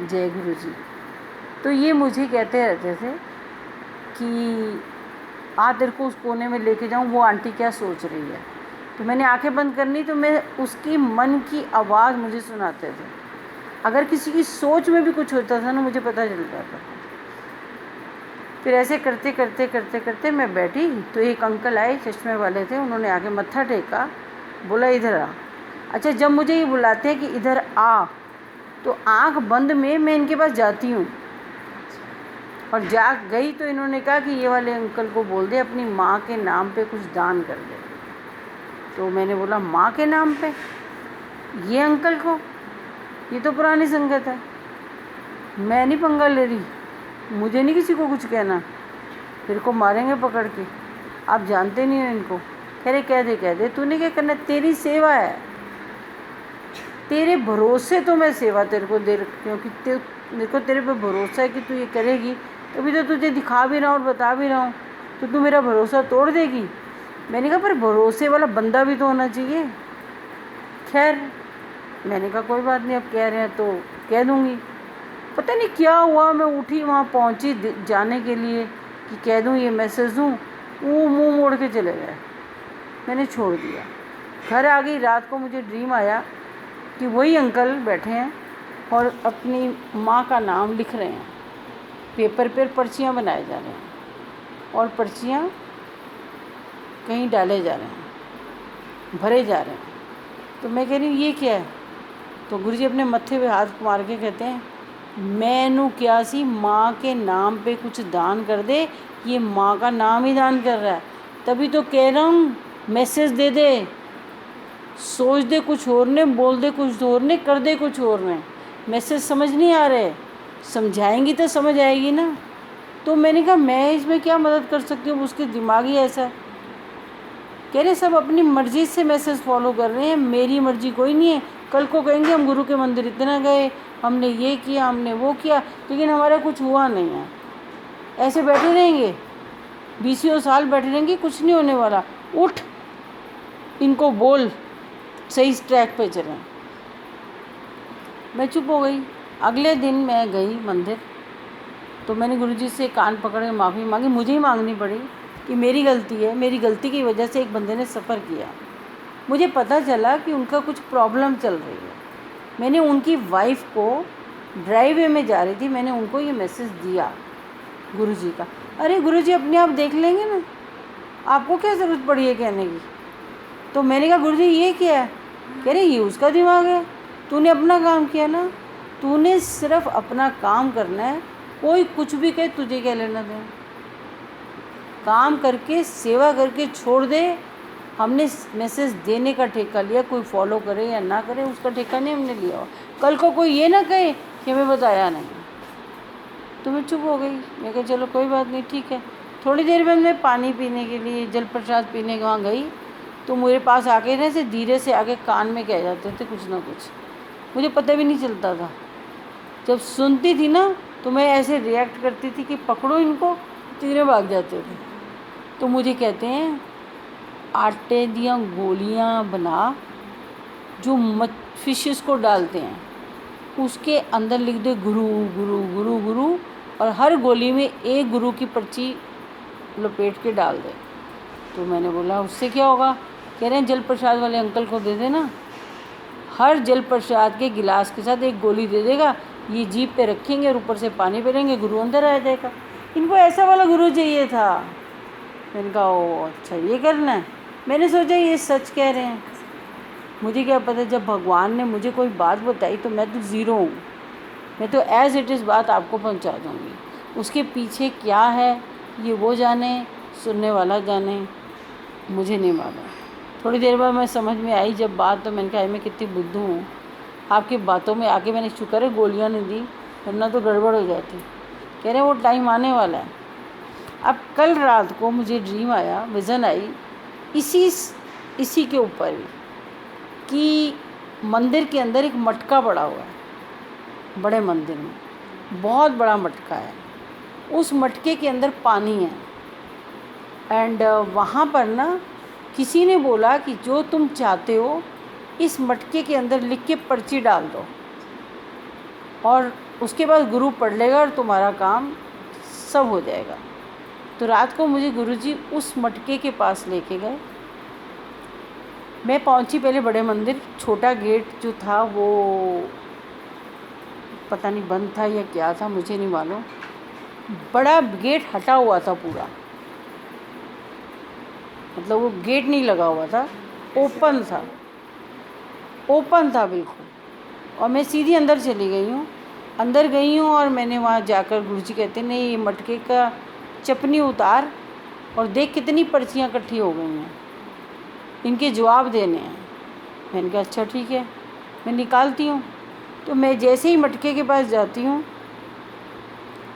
जय गुरु जी। तो ये मुझे कहते रहते थे कि तेरे को उस कोने में लेके जाऊँ, वो आंटी क्या सोच रही है। तो मैंने आंखें बंद करनी तो मैं उसकी मन की आवाज़ मुझे सुनाते थे। अगर किसी की सोच में भी कुछ होता था ना, मुझे पता चल जाता था। फिर ऐसे करते करते करते करते मैं बैठी तो एक अंकल आए, चश्मे वाले थे। उन्होंने आके मत्था टेका, बोला इधर आ। अच्छा, जब मुझे ये बुलाते हैं कि इधर आ, तो आँख बंद में मैं इनके पास जाती हूँ। और जा गई तो इन्होंने कहा कि ये वाले अंकल को बोल दे अपनी माँ के नाम पे कुछ दान कर दे। तो मैंने बोला माँ के नाम पे ये अंकल को, ये तो पुरानी संगत है, मैं नहीं पंगा ले रही, मुझे नहीं किसी को कुछ कहना, मेरे को मारेंगे पकड़ के, आप जानते नहीं हो इनको। कह रहे कह दे, तूने क्या करना, तेरी सेवा है, तेरे भरोसे तो मैं सेवा तेरे को दे रखी हूँ, क्योंकि मेरे को तेरे पे भरोसा है कि तू ये करेगी, तभी तो तुझे दिखा भी रहा हूँ और बता भी रहा हूँ। तो तू मेरा भरोसा तोड़ देगी। मैंने कहा पर भरोसे वाला बंदा भी तो होना चाहिए। खैर मैंने कहा कोई बात नहीं, अब कह रहे हैं तो कह दूँगी। पता नहीं क्या हुआ, मैं उठी वहाँ पहुँची जाने के लिए कि कह दूँ ये मैसेज दूँ, वो मुँह मोड़ के चले गए। मैंने छोड़ दिया, घर आ गई। रात को मुझे ड्रीम आया कि वही अंकल बैठे हैं और अपनी माँ का नाम लिख रहे हैं, पेपर पर पर्चियाँ बनाए जा रहे हैं और पर्चियाँ कहीं डाले जा रहे हैं, भरे जा रहे हैं। तो मैं कह रही हूँ ये क्या है। तो गुरुजी अपने मत्थे पे हाथ मार के कहते हैं, मैनू क्या सी माँ के नाम पे कुछ दान कर दे, ये माँ का नाम ही दान कर रहा है, तभी तो कह रहा हूँ मैसेज दे दे, सोच दे कुछ और ने, बोल दे कुछ और ने, कर दे कुछ और ने। मैसेज समझ नहीं आ रहे, समझाएंगी तो समझ आएगी ना। तो मैंने कहा मैं इसमें क्या मदद कर सकती हूँ, उसके दिमाग ही ऐसा है। कह रहे सब अपनी मर्ज़ी से मैसेज फॉलो कर रहे हैं, मेरी मर्ज़ी कोई नहीं है। कल को कहेंगे हम गुरु के मंदिर इतना गए, हमने ये किया, हमने वो किया, लेकिन हमारा कुछ हुआ नहीं है। ऐसे बैठे रहेंगे, 20 साल बैठे रहेंगे, कुछ नहीं होने वाला। उठ, इनको बोल सही ट्रैक पे चलें। मैं चुप हो गई। अगले दिन मैं गई मंदिर, तो मैंने गुरुजी से कान पकड़ के माफ़ी मांगी। मुझे ही मांगनी पड़ी कि मेरी गलती है, मेरी गलती की वजह से एक बंदे ने सफ़र किया। मुझे पता चला कि उनका कुछ प्रॉब्लम चल रही है। मैंने उनकी वाइफ को, ड्राइववे में जा रही थी, मैंने उनको ये मैसेज दिया गुरुजी का। अरे गुरुजी अपने आप देख लेंगे ना, आपको क्या ज़रूरत पड़ी है कहने की। तो मैंने कहा गुरुजी ये क्या है। कह रहे ये उसका दिमाग है, तूने अपना काम किया ना, तूने सिर्फ अपना काम करना है, कोई कुछ भी कहे तुझे क्या लेना देना। काम करके सेवा करके छोड़ दे। हमने मैसेज देने का ठेका लिया, कोई फॉलो करे या ना करे उसका ठेका नहीं हमने लिया। कल को कोई ये ना कहे कि हमें बताया नहीं। तो मैं चुप हो गई। मैं कहा चलो कोई बात नहीं, ठीक है। थोड़ी देर बाद मैं पानी पीने के लिए, जल प्रसाद पीने वहाँ गई, तो मेरे पास आके ना से धीरे से आके कान में कह जाते थे कुछ ना कुछ, मुझे पता भी नहीं चलता था। जब सुनती थी ना तो मैं ऐसे रिएक्ट करती थी कि पकड़ो इनको, तीरे भाग जाते थे। तो मुझे कहते हैं आटे दियाँ गोलियाँ बना, जो फिशेस को डालते हैं उसके अंदर लिख दे गुरु गुरु गुरु गुरु, और हर गोली में एक गुरु की पर्ची लपेट के डाल दे। तो मैंने बोला उससे क्या होगा। कह रहे हैं जल प्रसाद वाले अंकल को दे देना, हर जल प्रसाद के गिलास के साथ एक गोली दे देगा, ये जीभ पे रखेंगे और ऊपर से पानी पीलेंगे, गुरु अंदर आ जाएगा। इनको ऐसा वाला गुरु चाहिए था। मैंने कहा ओ अच्छा ये करना है। मैंने सोचा ये सच कह रहे हैं, मुझे क्या पता। जब भगवान ने मुझे कोई बात बताई तो मैं तो ज़ीरो हूँ, मैं तो एज़ इट इज़ बात आपको पहुँचा दूँगी। उसके पीछे क्या है ये वो जाने, सुनने वाला जाने, मुझे नहीं मालूम। थोड़ी देर बाद मैं समझ में आई जब बात, तो मैंने कहा मैं कितनी बुद्धू हूँ, आपकी बातों में आके मैंने शुक्र है गोलियाँ नहीं दी, वरना तो गड़बड़ हो जाती। कह रहे वो टाइम आने वाला है। अब कल रात को मुझे ड्रीम आया, विज़न आई इसी के ऊपर ही, कि मंदिर के अंदर एक मटका पड़ा हुआ है, बड़े मंदिर में बहुत बड़ा मटका है। उस मटके के अंदर पानी है एंड वहाँ पर ना किसी ने बोला कि जो तुम चाहते हो इस मटके के अंदर लिख के पर्ची डाल दो। और उसके बाद गुरु पढ़ लेगा और तुम्हारा काम सब हो जाएगा। तो रात को मुझे गुरुजी उस मटके के पास लेके गए। मैं पहुंची पहले बड़े मंदिर, छोटा गेट जो था वो पता नहीं बंद था या क्या था, मुझे नहीं मालूम। बड़ा गेट हटा हुआ था पूरा, मतलब वो गेट नहीं लगा हुआ था, ओपन था, ओपन था बिल्कुल। और मैं सीधी अंदर चली गई हूँ, अंदर गई हूँ और मैंने वहाँ जाकर, गुरुजी कहते नहीं ये मटके का चपनी उतार और देख कितनी पर्चियाँ इकट्ठी हो गई हैं, इनके जवाब देने हैं। मैंने कहा अच्छा ठीक है, मैं निकालती हूँ। तो मैं जैसे ही मटके के पास जाती हूँ,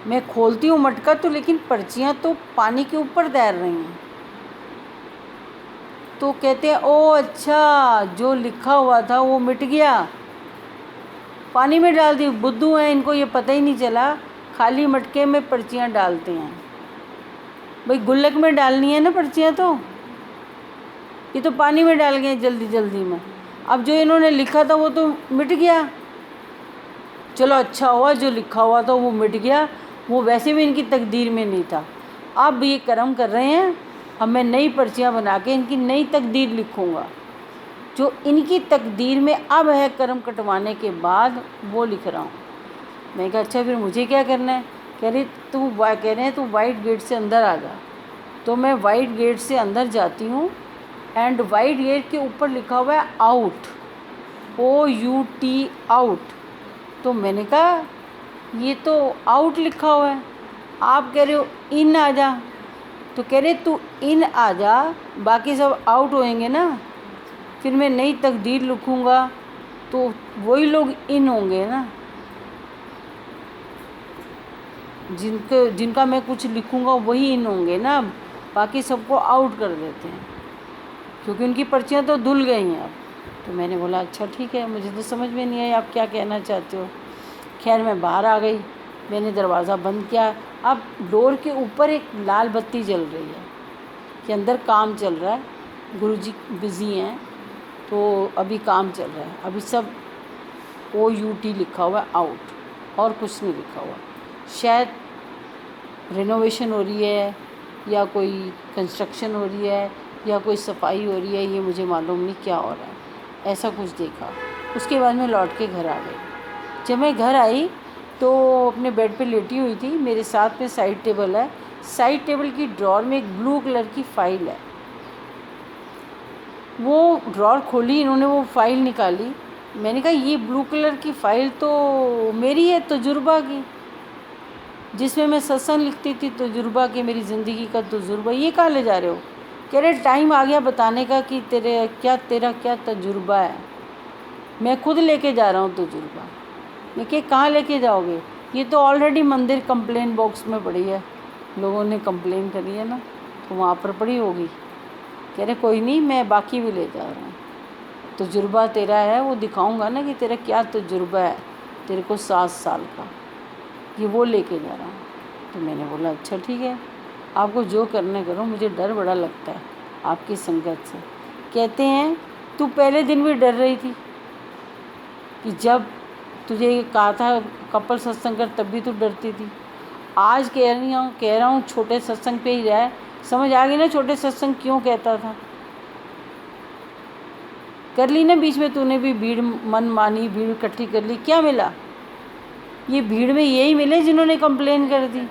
मैं खोलती हूँ मटका तो लेकिन पर्चियाँ तो पानी के ऊपर तैर रही हैं। तो कहते हैं ओ अच्छा, जो लिखा हुआ था वो मिट गया, पानी में डाल दी। बुद्धू हैं, इनको ये पता ही नहीं चला, खाली मटके में पर्चियाँ डालते हैं। भाई गुल्लक में डालनी है ना पर्चियाँ, तो ये तो पानी में डाल गए जल्दी जल्दी में। अब जो इन्होंने लिखा था वो तो मिट गया, चलो अच्छा हुआ जो लिखा हुआ था वो मिट गया, वो वैसे भी इनकी तकदीर में नहीं था। अब ये कर्म कर रहे हैं, अब मैं नई पर्चियाँ बना के इनकी नई तकदीर लिखूँगा, जो इनकी तकदीर में अब है कर्म कटवाने के बाद वो लिख रहा हूँ। मैं कहा अच्छा फिर मुझे क्या करना है? कह रहे हैं तू वाइट गेट से अंदर आ जा। तो मैं वाइट गेट से अंदर जाती हूँ एंड वाइट गेट के ऊपर लिखा हुआ है आउट, OUT आउट। तो मैंने कहा ये तो आउट लिखा हुआ है, आप कह रहे हो इन आ जा। तो कह रहे तू इन आ जा, बाकी सब आउट होएंगे ना, फिर मैं नई तकदीर लिखूँगा तो वही लोग इन होंगे ना, जिनका मैं कुछ लिखूँगा वही इन होंगे ना, बाकी सबको आउट कर देते हैं क्योंकि उनकी पर्चियाँ तो धुल गई हैं अब। तो मैंने बोला अच्छा ठीक है, मुझे तो समझ में नहीं आया आप क्या कहना चाहते हो। खैर मैं बाहर आ गई, मैंने दरवाज़ा बंद किया। अब डोर के ऊपर एक लाल बत्ती जल रही है कि अंदर काम चल रहा है, गुरुजी बिज़ी हैं तो अभी काम चल रहा है। अभी सब OUT लिखा हुआ है आउट और कुछ नहीं लिखा हुआ। शायद रिनोवेशन हो रही है या कोई कंस्ट्रक्शन हो रही है या कोई सफाई हो रही है, ये मुझे मालूम नहीं क्या हो रहा है। ऐसा कुछ देखा। उसके बाद मैं लौट के घर आ गई। जब मैं घर आई तो अपने बेड पे लेटी हुई थी, मेरे साथ में साइड टेबल है, साइड टेबल की ड्रॉर में एक ब्लू कलर की फ़ाइल है। वो ड्रॉर खोली, इन्होंने वो फ़ाइल निकाली। मैंने कहा ये ब्लू कलर की फ़ाइल तो मेरी है तजुर्बा की, जिसमें मैं सत्संग लिखती थी तजुर्बा की, मेरी ज़िंदगी का तजुर्बा, ये कहाँ ले जा रहे हो? कह रहे टाइम आ गया बताने का कि तेरा क्या तजुर्बा है, मैं खुद लेके जा रहा हूँ तजुर्बा। मैं कि कहाँ लेके जाओगे? ये तो ऑलरेडी मंदिर कंप्लेन बॉक्स में पड़ी है, लोगों ने कंप्लेन करी है ना, तो वहाँ पर पड़ी होगी। कह रहे कोई नहीं, मैं बाकी भी ले जा रहा हूँ, तजुर्बा तेरा है वो दिखाऊंगा ना कि तेरा क्या तजुर्बा है, तेरे को 7 साल का, ये वो लेके जा रहा हूँ। तो मैंने बोला अच्छा ठीक है, आपको जो करना करो, मुझे डर बड़ा लगता है आपकी संगत से। कहते हैं तू पहले दिन भी डर रही थी कि जब तुझे ये कहा था कपल सत्संग कर, तब भी तू डरती थी। आज कह रहा हूँ छोटे सत्संग पे ही रहा, समझ आ गई ना छोटे सत्संग क्यों कहता था। कर ली ना बीच में तूने भी भीड़, मन मानी भीड़ इकट्ठी कर ली, क्या मिला? ये भीड़ में यही मिले जिन्होंने कंप्लेन कर दी।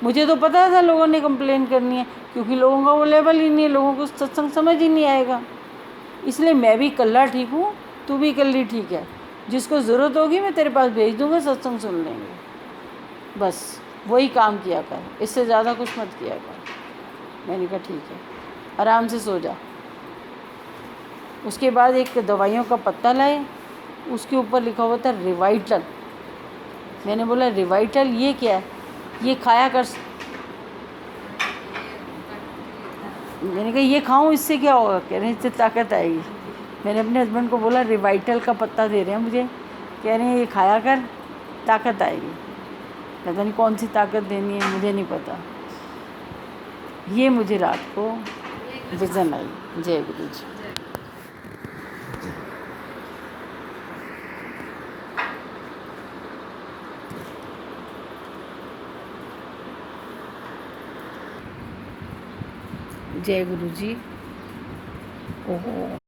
मुझे तो पता था लोगों ने कंप्लेन करनी है, क्योंकि लोगों का वो लेवल ही नहीं है, लोगों को सत्संग समझ ही नहीं आएगा। इसलिए मैं भी कल्ला ठीक हूँ, तू भी कल्ली ठीक है, जिसको ज़रूरत होगी मैं तेरे पास भेज दूँगा, सत्संग सुन लेंगे। बस वही काम किया कर, इससे ज़्यादा कुछ मत किया कर। मैंने कहा ठीक है, आराम से सो जा। उसके बाद एक दवाइयों का पत्ता लाए, उसके ऊपर लिखा हुआ था रिवाइटल। मैंने बोला रिवाइटल ये क्या है? ये खाया कर। मैंने कहा ये खाऊं, इससे क्या होगा? कह रहे हैं इससे ताकत आएगी। मैंने अपने हस्बैंड को बोला रिवाइटल का पत्ता दे रहे हैं मुझे, कह रहे हैं ये खाया कर ताकत आएगी। पता नहीं कौन सी ताकत देनी है, मुझे नहीं पता। ये मुझे रात को विज़न आई। जय गुरु जी। जय गुरु जी। ओहो।